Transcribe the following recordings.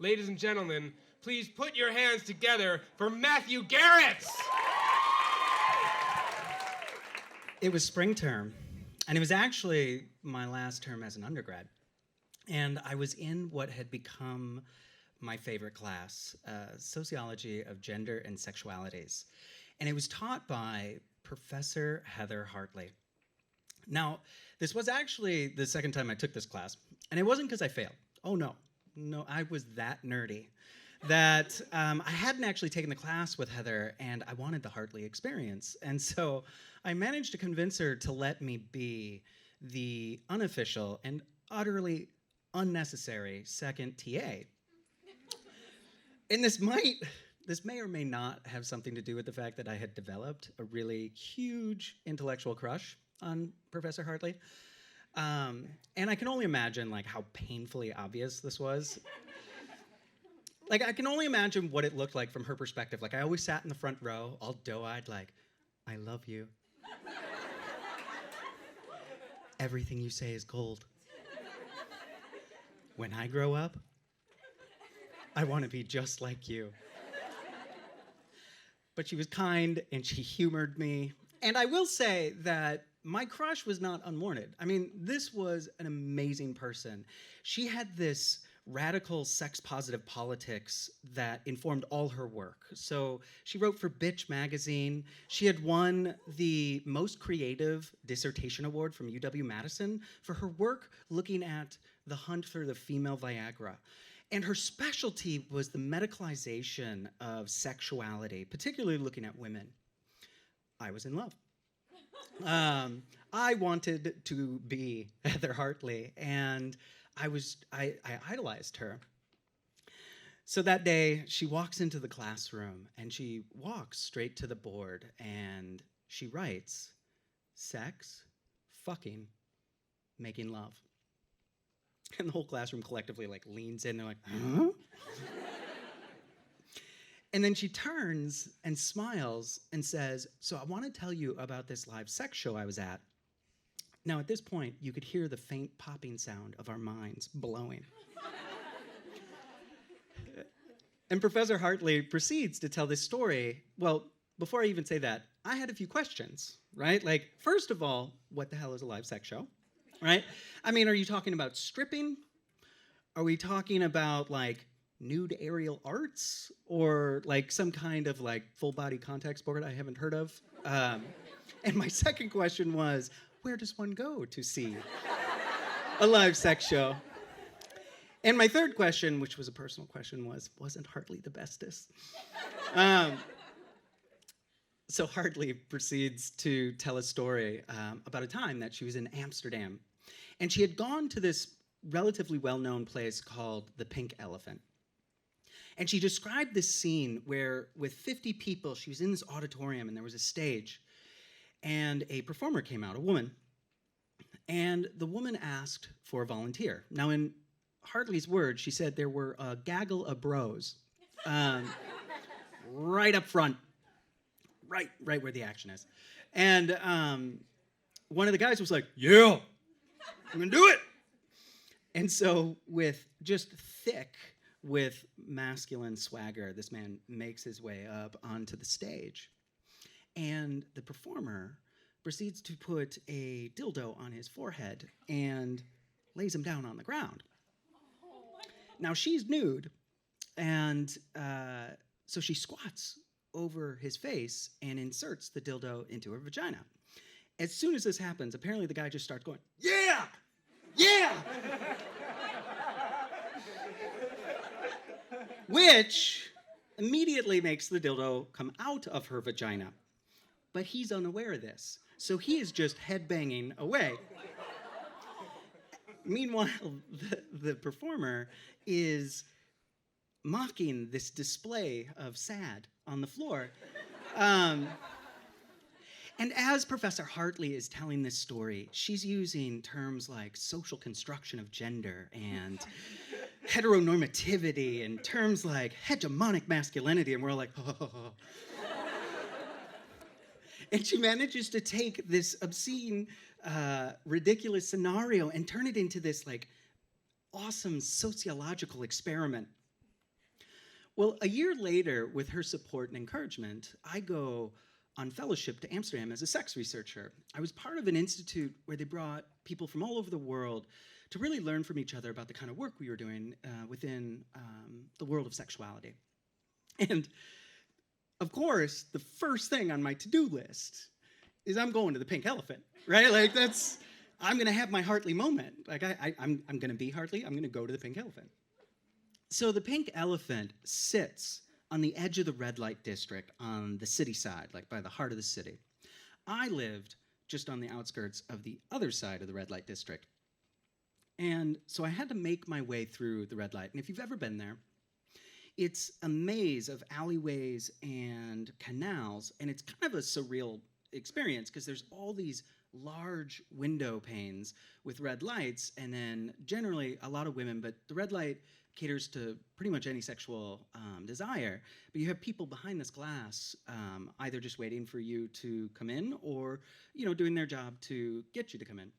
ladies and gentlemen, please put your hands together for Matthew Geraths. It was spring term, and it was actually my last term as an undergrad. And I was in what had become my favorite class, Sociology of Gender and Sexualities. And it was taught by Professor Heather Hartley. Now, this was actually the second time I took this class, and it wasn't because I failed. Oh, no. No, I was that nerdy that I hadn't actually taken the class with Heather, and I wanted the Hartley experience. And so I managed to convince her to let me be the unofficial and utterly unnecessary second TA. And this may or may not have something to do with the fact that I had developed a really huge intellectual crush on Professor Hartley. And I can only imagine like how painfully obvious this was. Like, I can only imagine what it looked like from her perspective. Like, I always sat in the front row, all doe-eyed, like, I love you. Everything you say is gold. When I grow up, I want to be just like you. But she was kind, and she humored me. And I will say that my crush was not unwarranted. I mean, this was an amazing person. She had this radical sex-positive politics that informed all her work. So she wrote for Bitch magazine. She had won the most creative dissertation award from UW-Madison for her work looking at the hunt for the female Viagra. And her specialty was the medicalization of sexuality, particularly looking at women. I was in love. I wanted to be Heather Hartley, and I idolized her. So that day, she walks into the classroom, and she walks straight to the board, and she writes, sex, fucking, making love. And the whole classroom collectively like leans in, they're like, huh? And then she turns and smiles and says, so I want to tell you about this live sex show I was at. Now, at this point, you could hear the faint popping sound of our minds blowing. And Professor Hartley proceeds to tell this story. Well, before I even say that, I had a few questions, right? Like, first of all, what the hell is a live sex show, right? I mean, are you talking about stripping? Are we talking about, like, nude aerial arts, or like some kind of like full body contact sport I haven't heard of? And my second question was, where does one go to see a live sex show? And my third question, which was a personal question, was, wasn't Hartley the bestest? So Hartley proceeds to tell a story about a time that she was in Amsterdam, and she had gone to this relatively well-known place called the Pink Elephant. And she described this scene where, with 50 people, she was in this auditorium and there was a stage, and a performer came out, a woman, and the woman asked for a volunteer. Now, in Hartley's words, she said there were a gaggle of bros right up front, right where the action is. And one of the guys was like, yeah, I'm gonna do it. And so with just thick, with masculine swagger, this man makes his way up onto the stage. And the performer proceeds to put a dildo on his forehead and lays him down on the ground. Now, she's nude, and so she squats over his face and inserts the dildo into her vagina. As soon as this happens, apparently the guy just starts going, yeah, yeah! Which immediately makes the dildo come out of her vagina. But he's unaware of this, so he is just headbanging away. Meanwhile, the performer is mocking this display of sad on the floor. And as Professor Hartley is telling this story, she's using terms like social construction of gender and heteronormativity and terms like hegemonic masculinity, and we're all like, oh. And she manages to take this obscene, ridiculous scenario and turn it into this like awesome sociological experiment. Well, a year later, with her support and encouragement, I go on fellowship to Amsterdam as a sex researcher. I was part of an institute where they brought people from all over the world to really learn from each other about the kind of work we were doing within the world of sexuality. And of course, the first thing on my to-do list is I'm going to the pink elephant, right? Like I'm gonna have my Hartley moment. Like I'm gonna be Hartley, I'm gonna go to the pink elephant. So the pink elephant sits on the edge of the red light district on the city side, like by the heart of the city. I lived just on the outskirts of the other side of the red light district. And so I had to make my way through the red light. And if you've ever been there, it's a maze of alleyways and canals, and it's kind of a surreal experience because there's all these large window panes with red lights, and then generally a lot of women, but the red light caters to pretty much any sexual desire. But you have people behind this glass either just waiting for you to come in or, doing their job to get you to come in.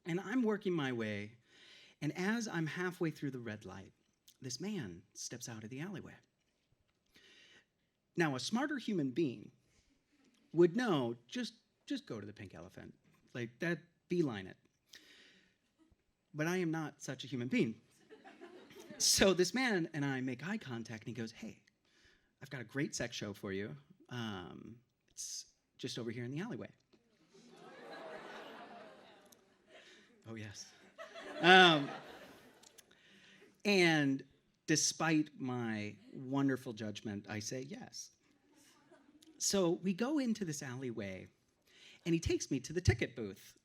And I'm working my way, and as I'm halfway through the red light, this man steps out of the alleyway. Now, a smarter human being would know, just go to the pink elephant. Like that, beeline it. But I am not such a human being. So this man and I make eye contact, and he goes, "Hey, I've got a great sex show for you. It's just over here in the alleyway." Oh, yes. And despite my wonderful judgment, I say yes. So we go into this alleyway, and he takes me to the ticket booth,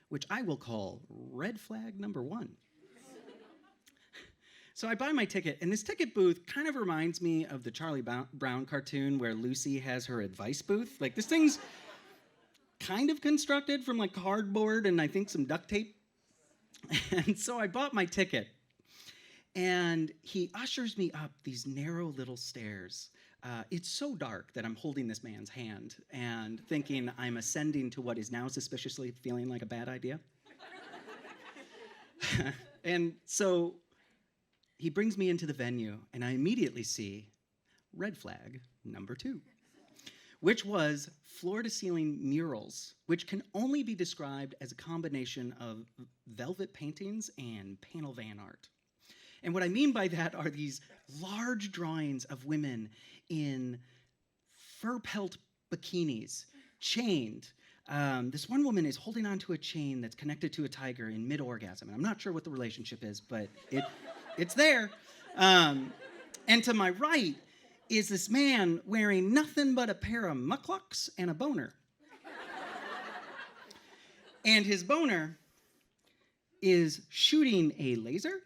which I will call red flag number 1. So I buy my ticket, and this ticket booth kind of reminds me of the Charlie Brown cartoon where Lucy has her advice booth. Like, this thing's kind of constructed from like cardboard and I think some duct tape. And so I bought my ticket, and he ushers me up these narrow little stairs. It's so dark that I'm holding this man's hand and thinking I'm ascending to what is now suspiciously feeling like a bad idea. And so he brings me into the venue, and I immediately see red flag number 2, which was floor-to-ceiling murals, which can only be described as a combination of velvet paintings and panel van art. And what I mean by that are these large drawings of women in fur pelt bikinis, chained. This one woman is holding onto a chain that's connected to a tiger in mid-orgasm. And I'm not sure what the relationship is, but it's there. And to my right is this man wearing nothing but a pair of mucklucks and a boner. And his boner is shooting a laser.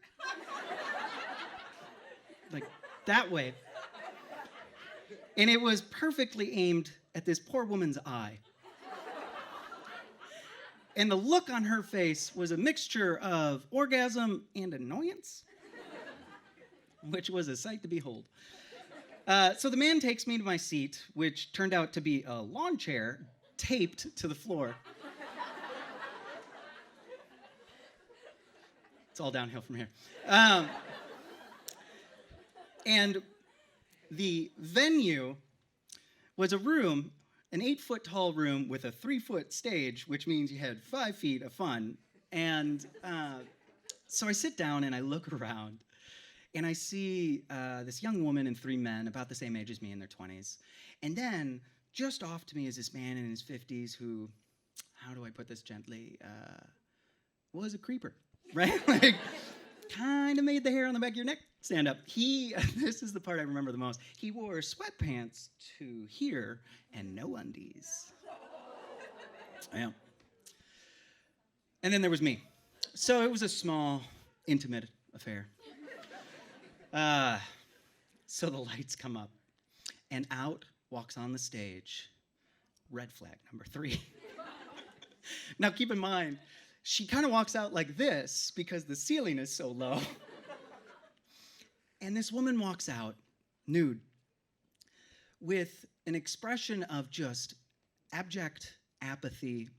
Like that way. And it was perfectly aimed at this poor woman's eye. And the look on her face was a mixture of orgasm and annoyance, which was a sight to behold. So the man takes me to my seat, which turned out to be a lawn chair taped to the floor. It's all downhill from here. And the venue was a room, an 8-foot-tall room with a 3-foot stage, which means you had 5 feet of fun. And so I sit down and I look around, and I see this young woman and 3 men about the same age as me in their 20s. And then just off to me is this man in his 50s who, how do I put this gently, was a creeper, right? Like, kind of made the hair on the back of your neck stand up. This is the part I remember the most. He wore sweatpants to here and no undies. Yeah. And then there was me. So it was a small, intimate affair. So the lights come up, and out walks on the stage red flag number 3. Now keep in mind, she kind of walks out like this because the ceiling is so low. And this woman walks out nude with an expression of just abject apathy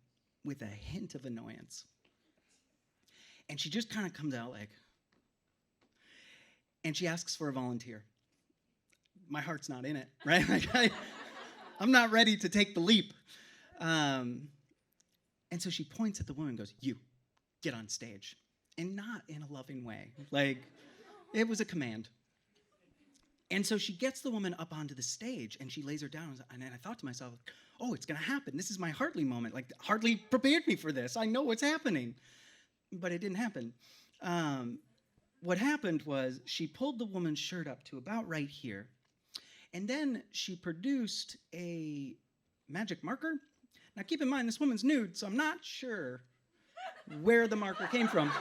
with a hint of annoyance. And she just kind of comes out like, and she asks for a volunteer. my heart's not in it, right? Like I'm not ready to take the leap. And so she points at the woman and goes, "You, get on stage." And not in a loving way. Like, it was a command. And so she gets the woman up onto the stage, and she lays her down. And then I thought to myself, oh, it's going to happen. This is my Hartley moment. Like, Hartley prepared me for this. I know what's happening. But it didn't happen. What happened was she pulled the woman's shirt up to about right here. And then she produced a magic marker. Now, keep in mind, this woman's nude, so I'm not sure where the marker came from.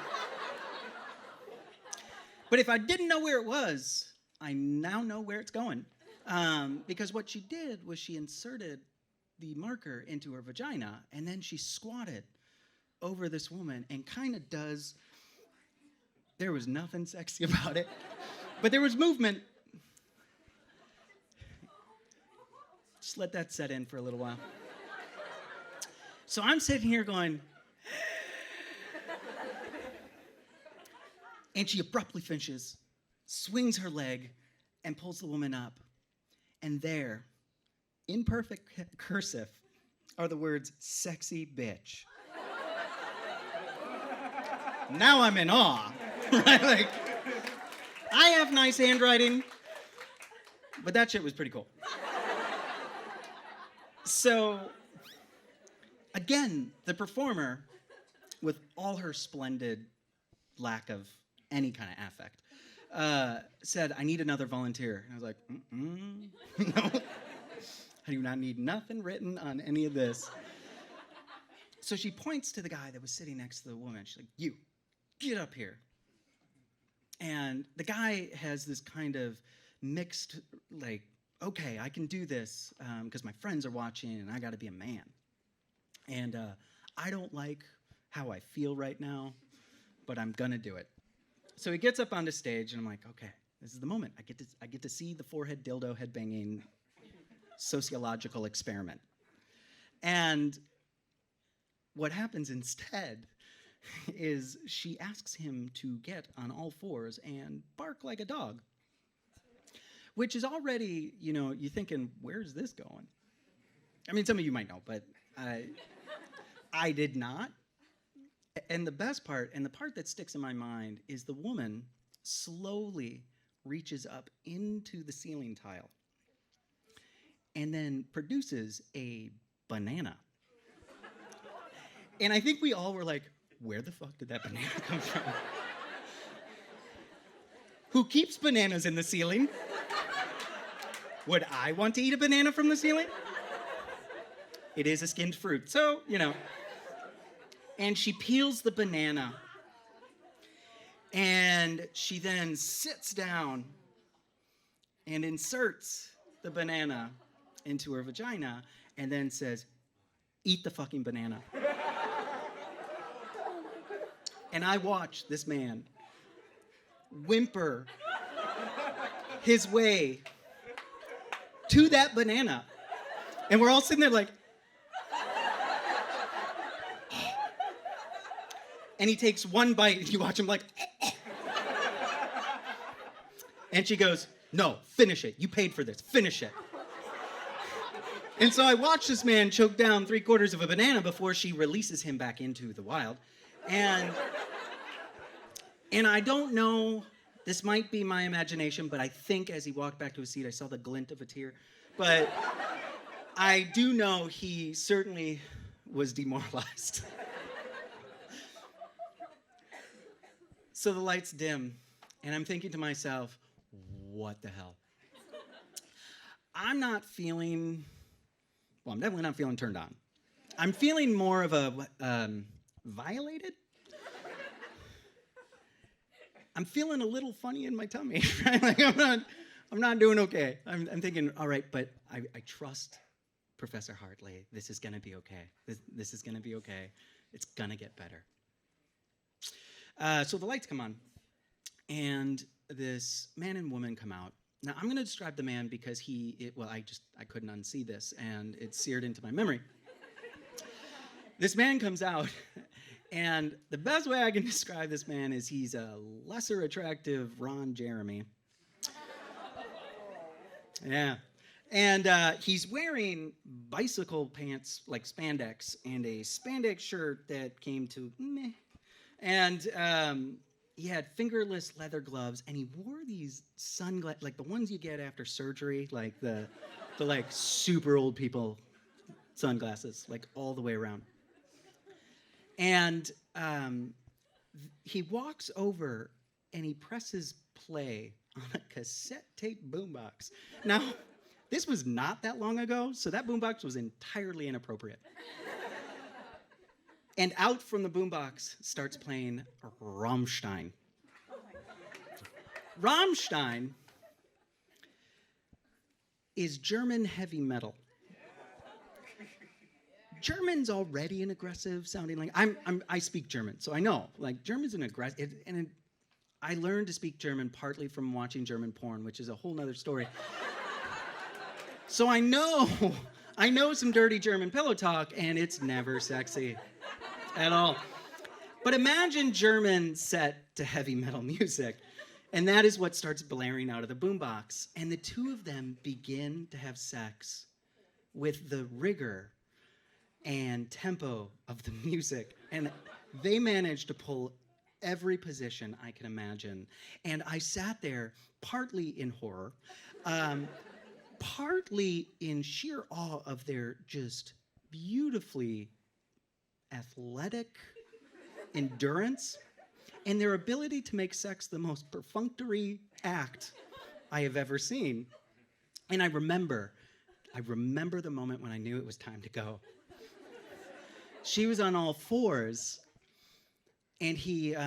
But if I didn't know where it was, I now know where it's going. Because what she did was she inserted the marker into her vagina, and then she squatted over this woman and kind of does, there was nothing sexy about it, but there was movement. Just let that set in for a little while. So I'm sitting here going, and she abruptly finishes, swings her leg, and pulls the woman up. And there, in perfect cursive, are the words, "sexy bitch." Now I'm in awe, right? Like, I have nice handwriting, but that shit was pretty cool. So, again, the performer, with all her splendid lack of any kind of affect, said, "I need another volunteer." And I was like, no, I do not need nothing written on any of this. So she points to the guy that was sitting next to the woman. She's like, "You, get up here." And the guy has this kind of mixed, like, okay, I can do this because my friends are watching and I got to be a man. And I don't like how I feel right now, but I'm going to do it. So he gets up onto stage, and I'm like, okay, this is the moment. I get to see the forehead dildo headbanging sociological experiment. And what happens instead is she asks him to get on all fours and bark like a dog, which is already, you're thinking, where's this going? I mean, some of you might know, but I did not. And the best part, and the part that sticks in my mind, is the woman slowly reaches up into the ceiling tile and then produces a banana. And I think we all were like, where the fuck did that banana come from? Who keeps bananas in the ceiling? Would I want to eat a banana from the ceiling? It is a skinned fruit, so, And she peels the banana, and she then sits down and inserts the banana into her vagina, and then says, "Eat the fucking banana." And I watched this man whimper his way to that banana, and we're all sitting there like, and he takes one bite, and you watch him like, and she goes, "No, finish it. You paid for this. Finish it." And so I watched this man choke down 3/4 of a banana before she releases him back into the wild. And I don't know, this might be my imagination, but I think as he walked back to his seat, I saw the glint of a tear. But I do know he certainly was demoralized. So the lights dim, and I'm thinking to myself, what the hell? I'm definitely not feeling turned on. I'm feeling more of a violated? I'm feeling a little funny in my tummy, right? Like I'm not doing okay. I'm thinking, all right, but I trust Professor Hartley. This is gonna be okay. This is gonna be okay. It's gonna get better. So the lights come on, and this man and woman come out. Now, I'm going to describe the man because I couldn't unsee this, and it seared into my memory. This man comes out, and the best way I can describe this man is he's a lesser attractive Ron Jeremy. Yeah. And he's wearing bicycle pants, like spandex, and a spandex shirt that came to meh. And he had fingerless leather gloves, and he wore these sunglasses, like the ones you get after surgery, like the like super old people sunglasses, like all the way around. And he walks over and he presses play on a cassette tape boombox. Now, this was not that long ago, so that boombox was entirely inappropriate. And out from the boombox starts playing Rammstein. Rammstein is German heavy metal. German's already an aggressive sounding language. I speak German, so I know. Like, German's an aggressive, I learned to speak German partly from watching German porn, which is a whole nother story. So I know some dirty German pillow talk, and it's never sexy at all. But imagine German set to heavy metal music, and that is what starts blaring out of the boombox. And the two of them begin to have sex with the rigor and tempo of the music. And they managed to pull every position I can imagine. And I sat there partly in horror, partly in sheer awe of their just beautifully athletic endurance and their ability to make sex the most perfunctory act I have ever seen. And I remember the moment when I knew it was time to go. She was on all fours, and he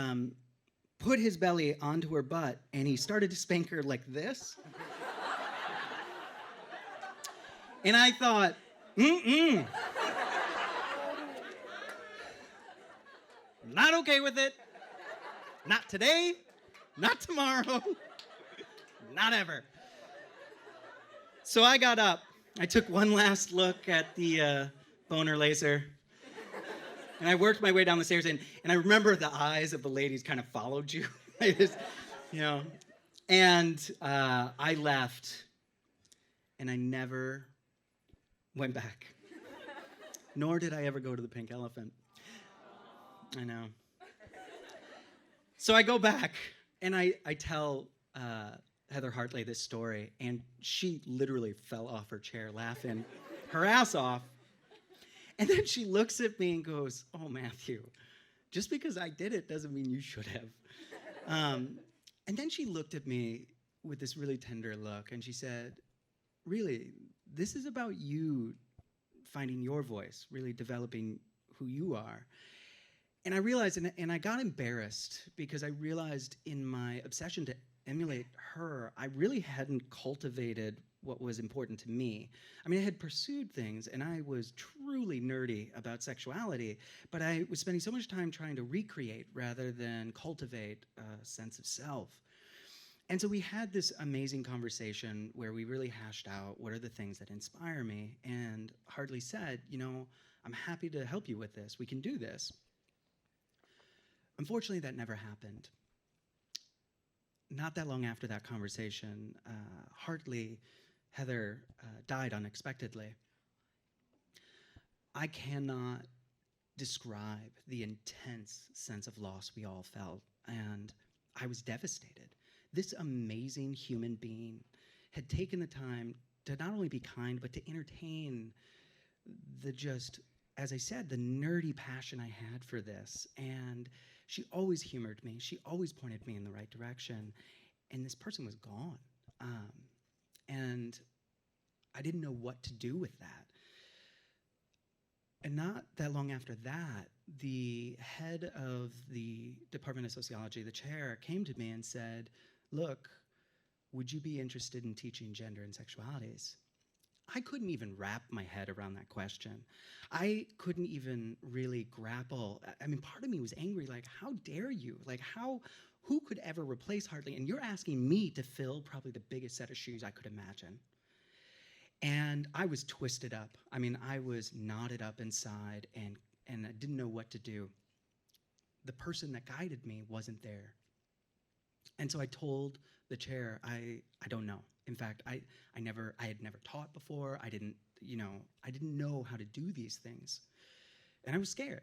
put his belly onto her butt, and he started to spank her like this. And I thought, not okay with it. Not today, not tomorrow, not ever. So I got up. I took one last look at the boner laser. And I worked my way down the stairs, and I remember the eyes of the ladies kind of followed you. And I left, and I never went back. Nor did I ever go to the Pink Elephant. I know. So I go back, and I tell Heather Hartley this story, and she literally fell off her chair laughing her ass off. And then she looks at me and goes, "Oh, Matthew, just because I did it doesn't mean you should have." And then she looked at me with this really tender look, and she said, "Really, this is about you finding your voice, really developing who you are." And I realized, and I got embarrassed, because I realized in my obsession to emulate her, I really hadn't cultivated what was important to me. I mean, I had pursued things, and I was truly nerdy about sexuality, but I was spending so much time trying to recreate rather than cultivate a sense of self. And so we had this amazing conversation where we really hashed out what are the things that inspire me, and Hartley said, "I'm happy to help you with this. We can do this." Unfortunately, that never happened. Not that long after that conversation, Heather died unexpectedly. I cannot describe the intense sense of loss we all felt, and I was devastated. This amazing human being had taken the time to not only be kind, but to entertain the just, as I said, the nerdy passion I had for this. And she always humored me. She always pointed me in the right direction. And this person was gone. And I didn't know what to do with that. And not that long after that, the head of the Department of Sociology, the chair, came to me and said, "Look, would you be interested in teaching gender and sexualities?" I couldn't even wrap my head around that question. I couldn't even really grapple. I mean, part of me was angry, like, how dare you? Like, who could ever replace Hartley? And you're asking me to fill probably the biggest set of shoes I could imagine. And I was twisted up. I mean, I was knotted up inside, and I didn't know what to do. The person that guided me wasn't there. And so I told the chair, I don't know. In fact, I had never taught before. I didn't know how to do these things. And I was scared.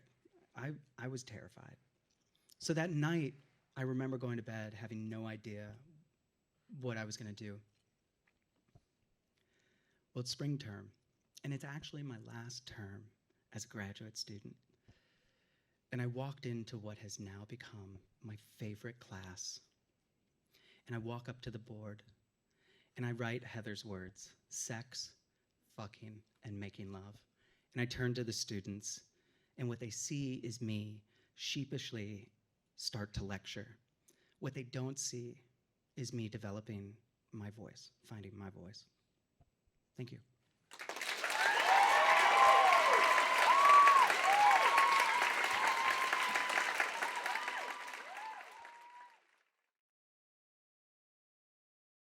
I was terrified. So that night, I remember going to bed having no idea what I was going to do. Well, it's spring term, and it's actually my last term as a graduate student. And I walked into what has now become my favorite class. And I walk up to the board, and I write Heather's words: sex, fucking, and making love. And I turn to the students, and what they see is me sheepishly start to lecture. What they don't see is me developing my voice, finding my voice. Thank you.